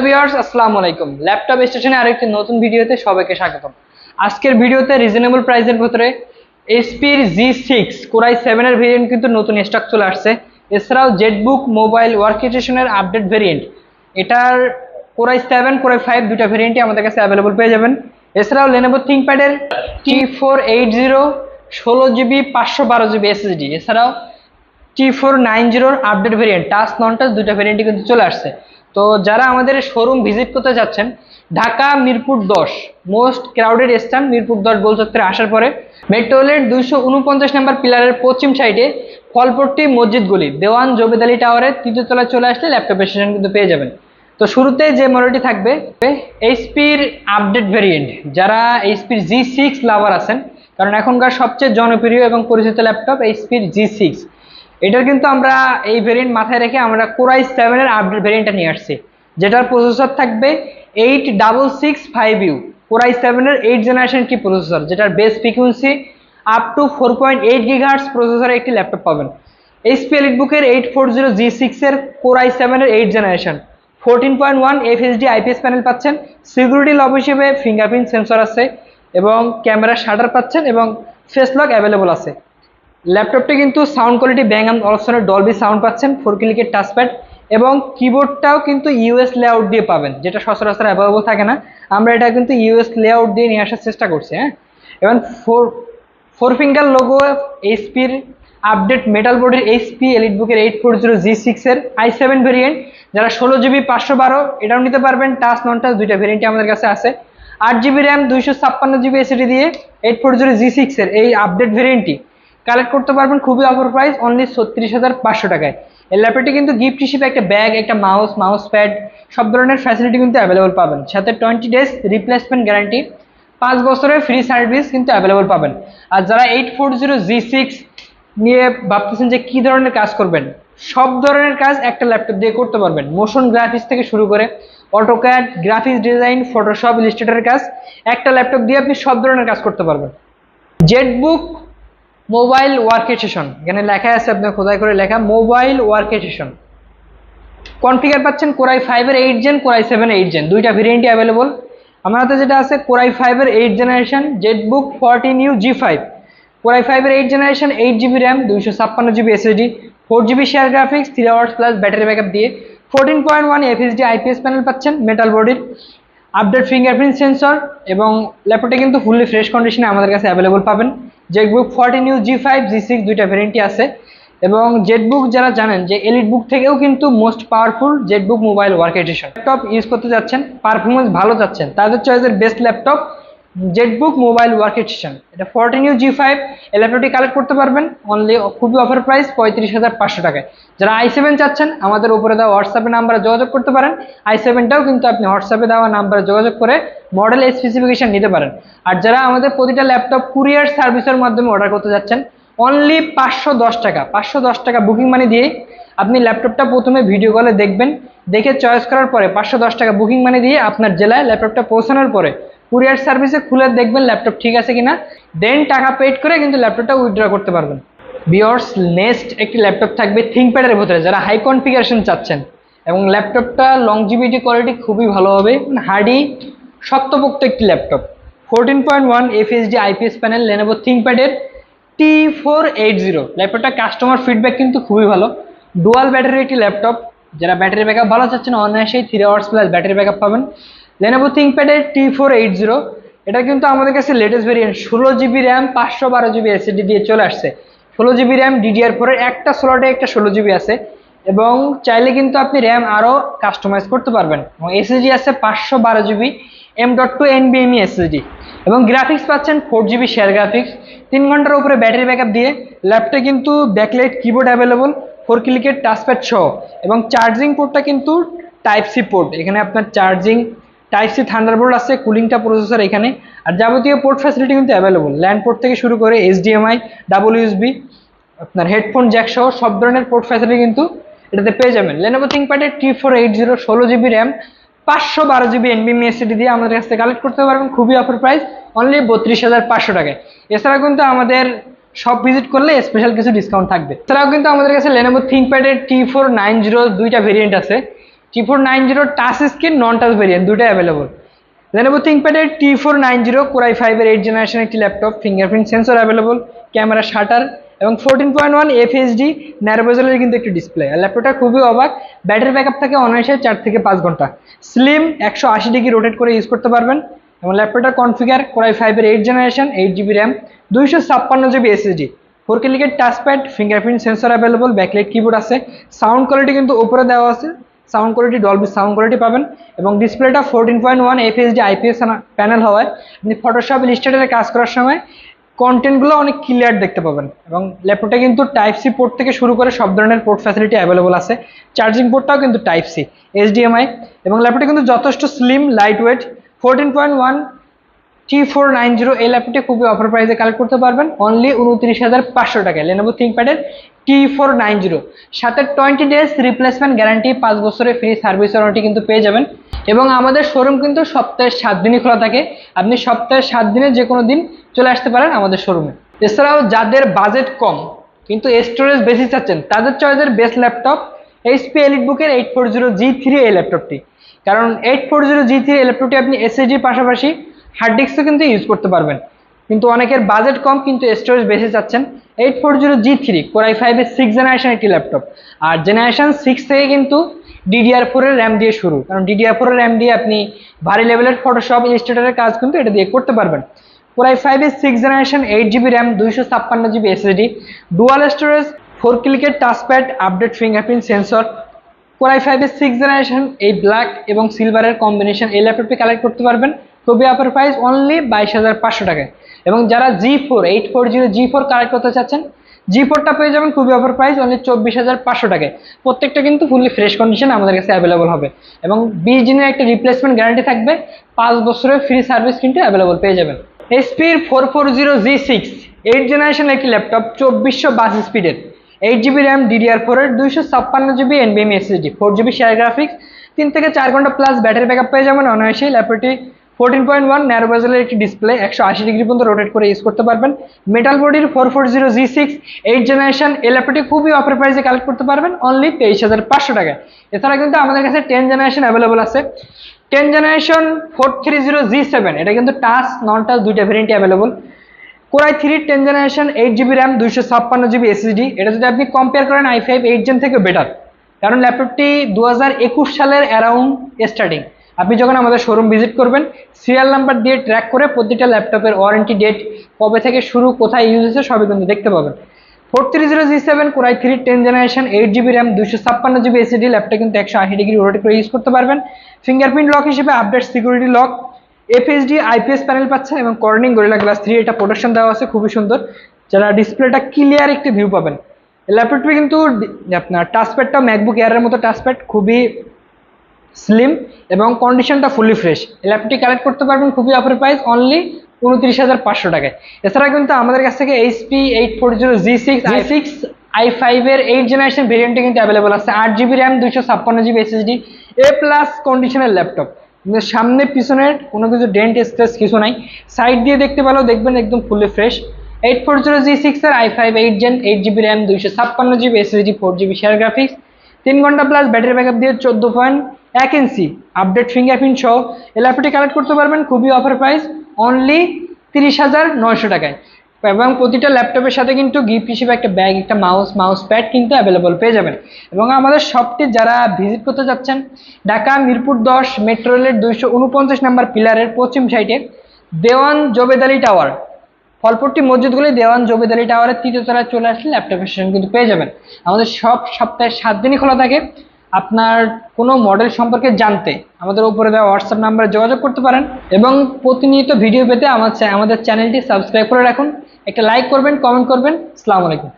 Viewers আসসালামু আলাইকুম। Laptop স্টেশনে আরেকটি নতুন ভিডিওতে সবাইকে স্বাগতম। আজকের ভিডিওতে রিজনেবল প্রাইসের ভিতরে এইচপির G6 Core i7 এর ভেরিয়েন্ট কিন্তু নতুন স্টক চলে আসছে। এছাড়াও জেটবুক মোবাইল ওয়ার্কস্টেশনের আপডেট ভেরিয়েন্ট, এটার Core i7 Core i5 দুটো ভেরিয়েন্টই আমাদের কাছে অ্যাভেলেবল পেয়ে যাবেন। এছাড়াও Lenovo ThinkPad এর T480 16GB 512GB SSD, এছাড়াও T490 update variant touch non touch দুটো ভেরিয়েন্টই কিন্তু চলে আসছে। তো যারা আমাদের শোরুম ভিজিট করতে যাচ্ছেন, ঢাকা মিরপুর 10 মোস্ট ক্রাউডেড স্থান, মিরপুর 10 গোল চত্বরে আসার পরে মেট্রো রেলের 249 নম্বর পিলারের পশ্চিম সাইডে ফলপট্টি মসজিদ গলি দেওয়ান জবেদ আলী টাওয়ারের তৃতীয় তলায় চলে আসলে ল্যাপটপ স্টেশন কিন্তু পেয়ে যাবেন। তো শুরুতে যে মডেলটি থাকবে এইচপির আপডেট ভেরিয়েন্ট, যারা এইচপির G6 লাভার আছেন, কারণ এখনকার সবচেয়ে জনপ্রিয় এবং পরিচিত ল্যাপটপ এইচপির G6, এটার কিন্তু আমরা এই ভেরিয়েন্ট মাথায় রেখে আমরা Core i7 এর আপডেট ভেরিয়েন্টটা নিয়ে আসছি, যেটার প্রসেসর থাকবে 8665U Core i7 এর 8th জেনারেশন কি প্রসেসর, যেটার base frequency up to 4.8 GHz প্রসেসরের একটি ল্যাপটপ পাবেন। এইচপি এলিটবুকের 840 G6 এর Core i7 এর 8th generation 14.1 FHD IPS panel পাচ্ছেন। সিকিউরিটি লক হিসেবে ফিঙ্গারপ্রিন্ট সেন্সর আছে এবং ক্যামেরা শাটার পাচ্ছেন এবং ফেস লক অ্যাভেলেবল আছে। ল্যাপটপটি কিন্তু সাউন্ড কোয়ালিটি ব্যাং অ্যান্ড অলসনের ডলবি সাউন্ড পাচ্ছেন, 4 ক্লিকের টাচপ্যাড এবং কিবোর্ডটাও কিন্তু ইউএস লেআউট দিয়ে পাবেন, যেটা সচরাচর অ্যাভেলেবল থাকে না। আমরা এটা কিন্তু ইউএস লেআউট দিয়ে নিয়ে আসার চেষ্টা করছি। এবং ফোর ফিঙ্গার লোগো এইচপির আপডেট মেটাল বডির এইচপি এলিটবুকের 840 G6 এর i7 ভেরিয়েন্ট, যারা 16GB 512 এটাও নিতে পারবেন। টাচ নন টাচ দুইটা ভেরিয়েন্টই আমাদের কাছে আছে। 8GB র্যাম 256GB SSD দিয়ে 840 G6 এর এই আপডেট ভেরিয়েন্টটি কালেক্ট করতে পারবেন খুবই অফার প্রাইস, অনলি 36,500 টাকায়। এই ল্যাপটপটি কিন্তু গিফট হিসেবে একটা ব্যাগ, একটা মাউস প্যাড, সব ধরনের ফ্যাসিলিটি কিন্তু অ্যাভেলেবল পাবেন। সাথে 20 ডেজ রিপ্লেসমেন্ট গ্যারান্টি, 5 বছরের ফ্রি সার্ভিস কিন্তু অ্যাভেলেবল পাবেন। আর যারা 840 G6 নিয়ে ভাবতেছেন যে কি ধরনের কাজ করবেন, সব ধরনের কাজ একটা ল্যাপটপ দিয়ে করতে পারবেন। মোশন গ্রাফিক্স থেকে শুরু করে অটোক্যাড, গ্রাফিক্স ডিজাইন, ফটোশপ, ইলাস্ট্রেটরের কাজ একটা ল্যাপটপ দিয়ে আপনি সব ধরনের কাজ করতে পারবেন। জেটবুক মোবাইল ওয়ার্কস্টেশন, এখানে লেখা আছে, আপনার খোদাই করে লেখা মোবাইল ওয়ার্কস্টেশন কনফিগার পাচ্ছেন Core i5 এর 8th জেন, Core i7 এর 8th জেন দুইটা ভেরিয়েন্টই অ্যাভেলেবল। আমার হাতে যেটা আছে Core i5 এর 8th generation Jetbook 14U G5, Core i5 এর 8th generation 8GB RAM 256GB SSD 4GB share graphics 3 hours plus battery backup দিয়ে 14.1 FHD IPS প্যানেল পাচ্ছেন, মেটাল বডির আপডেট ফিঙ্গারপ্রিন্ট সেন্সর এবং ল্যাপটপটা কিন্তু ফুললি ফ্রেশ কন্ডিশনে আমাদের কাছে অ্যাভেলেবল পাবেন। জেটবুক 14U G5 G6 দুইটা ভেরিয়েন্টই আছে। এবং জেটবুক যারা জানেন যে এলিটবুক থেকেও কিন্তু most powerful ZBook mobile workstation laptop use করতে যাচ্ছেন, পারফরমেন্স ভালো যাচ্ছেন, তাদের চয়েসের best laptop ZBook mobile workstation. এটা 14U G5 এই ল্যাপটপটি কালেক্ট করতে পারবেন অনলি খুবই অফার প্রাইস 35,500 টাকায়। যারা i7 চাচ্ছেন আমাদের উপরে দেওয়া হোয়াটসঅ্যাপে নাম্বারে যোগাযোগ করতে পারেন। i7টাও কিন্তু আপনি হোয়াটসঅ্যাপে দেওয়া নাম্বারে যোগাযোগ করে মডেল স্পেসিফিকেশন নিতে পারেন। আর যারা আমাদের প্রতিটা ল্যাপটপ কুরিয়ার সার্ভিসের মাধ্যমে অর্ডার করতে যাচ্ছেন, অনলি 510 টাকা বুকিং মানি দিয়ে আপনি ল্যাপটপটা প্রথমে ভিডিও কলে দেখবেন, দেখে চয়েস করার পরে 510 টাকা বুকিং মানি দিয়ে আপনার জেলায় ল্যাপটপটা পৌঁছানোর পরে কুরিয়ার সার্ভিসে খুলে দেখবেন ল্যাপটপ ঠিক আছে কিনা, দেন টাকা পেড করে কিন্তু ল্যাপটপটা উইথড্র করতে পারবেন। ভিউয়ার্স, নেক্সট একটি ল্যাপটপ থাকবে থিঙ্কপ্যাডের ভিতরে, যারা হাই কনফিগারেশন চাচ্ছেন এবং ল্যাপটপটা লংজিভিটি কোয়ালিটি খুবই ভালো হবে, হার্ডি শক্তপোক্ত একটি laptop 14.1 FHD IPS panel Lenovo ThinkPad এর T480 ল্যাপটপটা কাস্টমার ফিডব্যাক কিন্তু খুবই ভালো। ডুয়াল ব্যাটারির একটি ল্যাপটপ, যারা ব্যাটারি ব্যাকআপ ভালো চাচ্ছেন অনায়াসেই 3 আওয়ার্স প্লাস ব্যাটারি ব্যাকআপ পাবেন। Lenovo ThinkPad এর T480 এটা কিন্তু আমাদের কাছে latest variant 16GB RAM 512GB SSD দিয়ে চলে আসছে। 16GB র্যাম DDR4 এর একটা স্লটে একটা 16GB আছে এবং চাইলে কিন্তু আপনি র্যাম আরও কাস্টমাইজ করতে পারবেন। এবং SSD আছে 512GB M.2 NVMe SSD এবং গ্রাফিক্স পাচ্ছেন 4GB শেয়ার গ্রাফিক্স, 3 ঘন্টার উপরে ব্যাটারি ব্যাকআপ দিয়ে ল্যাপটপে কিন্তু ব্যাকলাইট কিবোর্ড অ্যাভেলেবল, 4 ক্লিকের টাচপ্যাড সহ এবং চার্জিং পোর্টটা কিন্তু Type-C পোর্ট, এখানে আপনার চার্জিং Type-C থান্ডারবোল্ট আছে, কুলিংটা প্রসেসর এখানে, আর যাবতীয় পোর্ট ফ্যাসিলিটি কিন্তু অ্যাভেলেবল। ল্যান্ড পোর্ট থেকে শুরু করে HDMI, USB, আপনার হেডফোন জ্যাক সহ সব ধরনের পোর্ট ফ্যাসিলিটি কিন্তু এটাতে পেয়ে যাবেন। Lenovo ThinkPad এর T480 16GB RAM 512GB NVMe SSD দিয়ে আমাদের কাছ থেকে কালেক্ট করতে পারবেন খুবই অফার প্রাইস, অনলি 32,500 টাকায়। এছাড়াও কিন্তু আমাদের শপ ভিজিট করলে স্পেশাল কিছু ডিসকাউন্ট থাকবে। এছাড়াও কিন্তু আমাদের কাছে Lenovo ThinkPad এর T490 দুইটা ভেরিয়েন্ট আছে। T490 টাচ স্ক্রিন নন টাচ ভেরিয়েন্ট দুটোই অ্যাভেলেবল। Lenovo ThinkPad এর T490 Core i5 এর 8th জেনারেশন একটি laptop, fingerprint sensor available, camera shutter এবং 14.1 FHD ন্যারো বেজেলের কিন্তু একটি ডিসপ্লে। আর ল্যাপটপটা খুবই অবাক, ব্যাটারি ব্যাকআপ থাকে অনায়াসে 4 থেকে 5 ঘন্টা, স্লিম 180 ডিগ্রি রোটেট করে ইউজ করতে পারবেন। এবং ল্যাপটপটার কনফিগার Core i5 এর 8th generation, 8GB RAM, 256GB SSD, 4K লিকেড touchpad, fingerprint sensor available, backlight keyboard আছে, সাউন্ড কোয়ালিটি কিন্তু উপরে দেওয়া আছে, sound quality Dolby sound quality পাবেন। এবং ডিসপ্লেটা 14.1 FHD IPS প্যানেল হওয়ায় আপনি ফটোশপ ইলাস্ট্রেটরে কাজ করার সময় কন্টেন্টগুলো অনেক ক্লিয়ার দেখতে পাবেন। এবং ল্যাপটপটা কিন্তু টাইপ সি পোর্ট থেকে শুরু করে সব ধরনের পোর্ট ফ্যাসিলিটি অ্যাভেলেবল আছে, চার্জিং পোর্টটাও কিন্তু টাইপ সি, HDMI। এবং ল্যাপটপটা কিন্তু যথেষ্ট স্লিম, লাইট ওয়েট। 14.1 T490 এই ল্যাপটপটি খুবই অফার প্রাইসে কালেক্ট করতে পারবেন অনলি 29,500 টাকায়। Lenovo ThinkPad এর T490 সাথে 20 ডেজ রিপ্লেসমেন্ট গ্যারান্টি, 5 বছরের ফ্রি সার্ভিস ওয়ারেন্টি কিন্তু পেয়ে যাবেন। এবং আমাদের শোরুম কিন্তু সপ্তাহে 7 দিনই খোলা থাকে, আপনি সপ্তাহে 7 দিনে যে কোনো দিন চলে আসতে পারেন আমাদের শোরুমে। এছাড়াও যাদের বাজেট কম কিন্তু স্টোরেজ বেশি চাচ্ছেন তাদের চয়েসের বেস্ট ল্যাপটপ HP EliteBook এর 840G3 এই ল্যাপটপটি। কারণ 840G3 এই ল্যাপটপটি আপনি SSD পাশাপাশি হার্ড ডিস্কও কিন্তু ইউজ করতে পারবেন। কিন্তু অনেকের বাজেট কম কিন্তু স্টোরেজ বেশি চাচ্ছেন, 840G3 Core i5 এর 6th জেনারেশন একটি ল্যাপটপ। আর জেনারেশন 6 থেকে কিন্তু DDR4 এর র্যাম দিয়ে শুরু, কারণ DDR4 এর র্যাম দিয়ে আপনি ভারী লেভেলের ফটোশপ ইলাস্ট্রেটরের কাজ কিন্তু এটা দিয়ে করতে পারবেন। Core i5 এর 6th generation, 8GB RAM, 256GB SSD, dual storage, 4K লিকেড touchpad, update fingerprint sensor. Core i5 এর 6th জেনারেশন এই ব্ল্যাক এবং সিলভারের কম্বিনেশন এই ল্যাপটপটি কালেক্ট করতে পারবেন খুবই অফার প্রাইস অনলি 22,500 টাকায়। এবং যারা G4 কালেক্ট করতে চাচ্ছেন G4টা পেয়ে যাবেন খুবই অফার প্রাইস অনলি 24,500 টাকায়। প্রত্যেকটা কিন্তু ফুললি ফ্রেশ কন্ডিশন আমাদের কাছে অ্যাভেলেবল হবে এবং 20 দিনের একটা রিপ্লেসমেন্ট গ্যারান্টি থাকবে, 5 বছরের ফ্রি সার্ভিস কিন্তু অ্যাভেলেবল পেয়ে যাবেন। HP 440G6 8th জেনারেশন একটি ল্যাপটপ, 2422 স্পিডের, 8GB RAM, DDR4 এর, 256GB NVMe SSD, 4GB share graphics, 3 থেকে 4 ঘন্টা প্লাস ব্যাটারি ব্যাকআপ পেয়ে যাবেন অনায়াসে। ল্যাপটপটি 14.1 ন্যারো বেজেলের একটি ডিসপ্লে, 180 ডিগ্রি পর্যন্ত রোটেট করে ইউজ করতে পারবেন। মেটাল বডির 440G6 8th জেনারেশন এই ল্যাপটপটি খুবই অফার প্রাইসে কালেক্ট করতে পারবেন অনলি 23,500 টাকায়। এছাড়া কিন্তু আমাদের কাছে 10th জেনারেশন অ্যাভেলেবল আছে, 10th জেনারেশন 430G7, এটা কিন্তু টাচ নন টাচ দুইটা ভেরিয়েন্টই available. Core i3 10th generation, 8GB RAM, 256GB SSD, এটা যদি আপনি কম্পেয়ার করেন i5 8th জেন থেকে বেটার, কারণ ল্যাপটপটি 2021 সালের অ্যারাউন্ড স্টার্টিং। আপনি যখন আমাদের শোরুম ভিজিট করবেন সিরিয়াল নাম্বার দিয়ে ট্র্যাক করে প্রতিটা ল্যাপটপের ওয়ারেন্টি ডেট কবে থেকে শুরু, কোথায় ইউজ হয়েছে সবই কিন্তু দেখতে পাবেন। 430G7 Core i3 10th generation, 8GB RAM, 256GB SSD, laptop কিন্তু 180 ডিগ্রি রোটেট করে ইউজ করতে পারবেন। ফিঙ্গারপ্রিন্ট লক হিসেবে update security lock, FHD IPS panel পাচ্ছেন এবং কর্নিং গরিলা গ্লাস 3 এটা প্রোটেকশন দেওয়া আছে খুবই সুন্দর, যারা ডিসপ্লেটা ক্লিয়ার একটি ভিউ পাবেন। ল্যাপটপটি কিন্তু আপনার টাচপ্যাডটা ম্যাকবুক এয়ারের মতো টাচপ্যাড, খুবই স্লিম এবং কন্ডিশনটা ফুলি ফ্রেশ। এই ল্যাপটপটি কালেক্ট করতে পারবেন খুবই অফার প্রাইস অনলি 29,500 টাকায়। এছাড়া কিন্তু আমাদের কাছ থেকে HP 840G6 i5 এর 8th জেনারেশন ভেরিয়েন্টে কিন্তু অ্যাভেলেবল আছে, 8GB RAM, 256GB SSD, A+ কন্ডিশনের ল্যাপটপ। সামনে পিছনের কোনো কিছু ডেন্ট স্ক্র্যাচ কিছু নাই, সাইড দিয়ে দেখতে পেলেও দেখবেন একদম ফুলি ফ্রেশ। 840G6 এর i5 8th gen, 8GB RAM, 256GB SSD, 4GB share graphics, 3 ঘন্টা প্লাস ব্যাটারি ব্যাকআপ দিয়ে 14.1 ইঞ্চি আপডেট ফিঙ্গারপ্রিন্ট সহ এই ল্যাপটপটি কালেক্ট করতে পারবেন খুবই অফার প্রাইস অনলি 30,900 টাকায়। এবং প্রতিটা ল্যাপটপের সাথে কিন্তু গিফট হিসেবে একটা ব্যাগ, একটা মাউস প্যাড কিন্তু অ্যাভেলেবল পেয়ে যাবেন। এবং আমাদের শপটি যারা ভিজিট করতে যাচ্ছেন ঢাকা মিরপুর 10 মেট্রো রেলের 249 নম্বর পিলারের পশ্চিম সাইডে দেওয়ান জোবেদ আলী টাওয়ার, ফলপট্টি মসজিদগুলি দেওয়ান জোবেদ আলী টাওয়ারের 3য় তলায় চলে আসলে ল্যাপটপের সেশন কিন্তু পেয়ে যাবেন। আমাদের সব সপ্তাহে 7 দিনই খোলা থাকে। আপনার কোনো মডেল সম্পর্কে জানতে আমাদের উপরে দেওয়া হোয়াটসঅ্যাপ নাম্বারে যোগাযোগ করতে পারেন এবং প্রতিনিয়ত ভিডিও পেতে আমাদের চ্যানেলটি সাবস্ক্রাইব করে রাখুন, একটা লাইক করবেন, কমেন্ট করবেন। আসসালামু আলাইকুম।